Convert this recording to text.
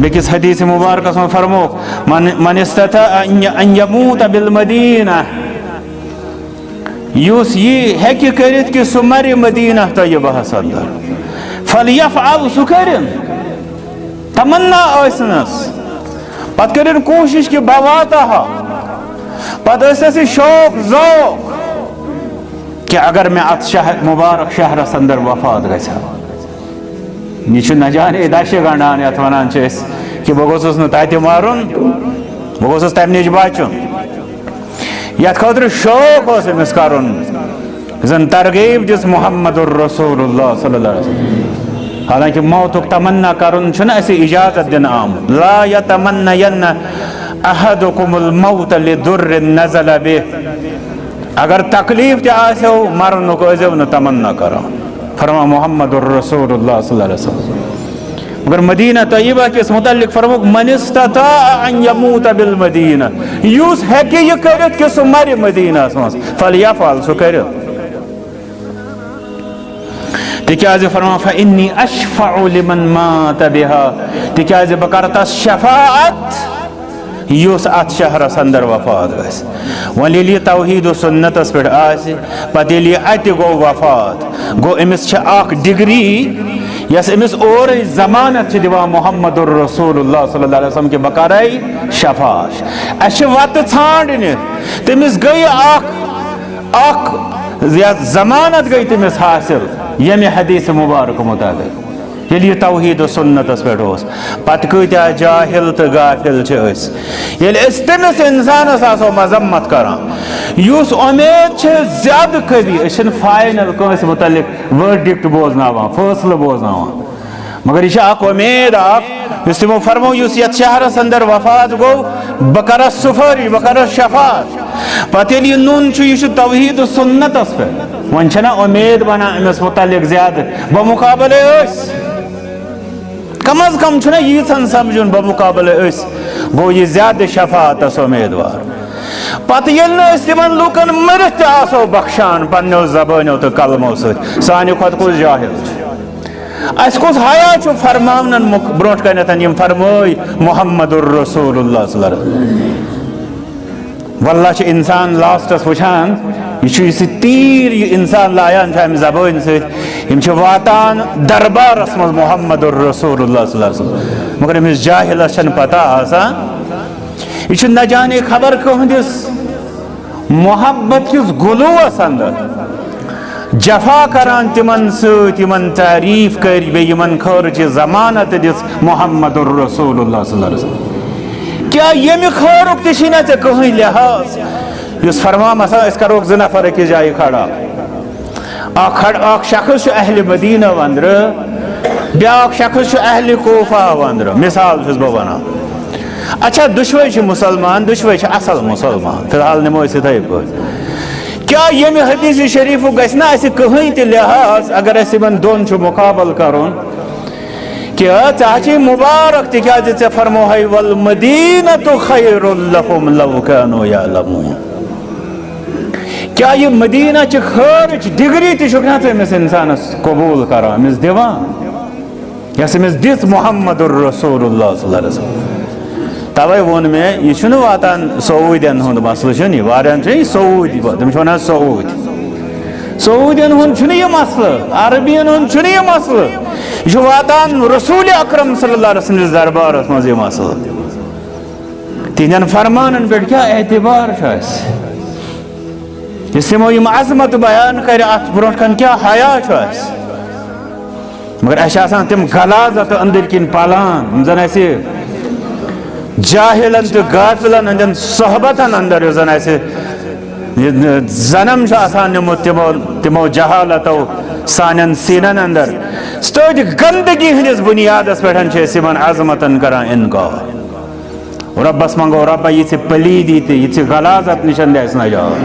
बेकिस हदीस मुबारक में फरमो मन इस्तता अन यमूत बिल मदीना युस ये हेकि करित कि सु मरि मदीना तय्यबहस अंदर फलयफअल सु करिन तमन्ना आसनस पत करिन कोशिश कि बह वाता पत शौक ज़ौक कि अगर मैं अत मुबारक शहरस अंदर वफात गसा यह न जाने दशे गंडान ये वन कि बह गोस नत मारुन बह गोस तम नश बचुन ये खतर शौक अमिस करुन जन तरगीब दिस मुहम्मदुर रसूलुल्लाह सल्लल्लाहु अलैहि वसल्लम। हालांकि मौतुक तमन्ना करुन इजाजत दिन आम ला यतमन्नयन्न अहदुकुमुल मौत लिदुर्रिन नज़ल बिह अगर तकलीफ ते आसो मरनुक अजो न तमन्ना करो फरमा मुहम्मदुर रसूलुल्लाह सल्लल्लाहु अलैहि वसल्लम। मगर मदीना तय्यबा के मुतल्लिक फरमो मन इस्तता अन यमूत बिल मदीना युस हेकि यह करित कि सु मरि मदीना मज फलयफअल सु करित तिकाज फरमा फइन्नी अशफअ लिमन मात बिहा तिकाज बह कर तस शफाअत युस अत शहरस अंदर वफात गस वन ये तौहीद सुन्नतस पे पे अत गो वफात गो अमिस डिग्री यस अमिस और जमानत दिवान मुहम्मदुर रसूलुल्लाह सल्लल्लाहु अलैहि वसल्लम के बकराई शफाश अश वत छांडन तमिस गई जमानत गई तमिस हासिल यमे हदीस मुबारक मुताबिक ये तौहीद सुन्नतस पे पत कत्या जाहिल तो गाफिल तमिस इंसानस आसो मजम्मत करान युस उम्मीद ज्यादा कभी फाइनल कंस मुतल्लिक वर्डिक्ट बोजनावान फैसला बोजनावान मगर यह उम्मीद तमो फरमो ये शहरस अंदर वफात गो बह कर सुफरी बह कर शफात पे नुन यह तौहीद सुन्नतस पे वन उम्मीद बना अमिस मुतल्लिक ज्यादा बमुकाबल कम अज कम यीन समझुन बमुकाबल गो यह ज्यादा शफातस उम्मीदवार पत तिमन लूकन मरित आसो बख्शान पन्नो जबानो तो कलमो सानि खुद कुछ जाहिल अस कुछ हया फरमान ब्रोट कन फरमोय मुहम्मदुर रसूलुल्लाह सल्लल्लाहु अलैहि वसल्लम। वल्लाह इंसान लास्टस वुचान यह तीर इंसान लायान जबान सम वातान दरबारस मज मुहम्मदुर रसूलुल्लाह सल्लल्लाहु अलैहि वसल्लम मगर अमिस जाहिलस पता आसान यह न जाने खबर कहदिस मोहब्बत किस गुलूस अंदर जफा करान तिमन समन तारीफ कर बेमन खर्च जमानत दिस मुहम्मदुर रसूलुल्लाह सल्लल्लाहु अलैहि वसल्लम। क्या यमि खौरुक तिना ऐ कहीं लिहाज इस फरमान करो ज नफर अकिस जाए खड़ा शख्स अहल मदीना वंद्र ब्या शख्स अहल कोफा वंद्र मिसाल बह वन अच्छा दुश्वे मुसलमान दुश्वे असल मुसलमान फिलहाल नमो इथे पे क्या यमि हदीस शरीफ गना कहीं त लिहाज अगर इन दोन मुकाबल करुन क्या चाची मुबारक तिकाज ऐ फरमो है वल मदीनतु खैरुल लहुम लौ कानू यअलमून क्या यह मदीना खर्च डिग्री तमिस इंसानस कबूल करान अमिस दिवान यस अमिस दिस मुहम्मदुर रसूलुल्लाह सल्लल्लाहु अलैहि वसल्लम। तवे वोन मे यह वातान सऊदियन हुंद मसल वारियान सऊदी तम वन सऊद सऊदियन हुंद यह मसल अरबियन हुंद यह मसल यह वातान रसूल अकरम सल्लल्लाहु अलैहि वसल्लम दरबारस मज यह मसल तिहन फरमानन पे क्या एतबार इसमो यम अजमत बयान कर अत ब्रोट कन क्या हया मगर असान तम गलाजत अंदर किन पालान जन जाहिलन तो गाफिलन हंदन सोहबतन अंदर जन जन्म निमुत तिमो जहालतो सान सीनन अंदर स्टोज गंदगी हंदिस बुनियादस पे अजमतन करान इनकार रब्बस मंगो रब्बा ये पलीदी ये गलाजत निशन दस नजात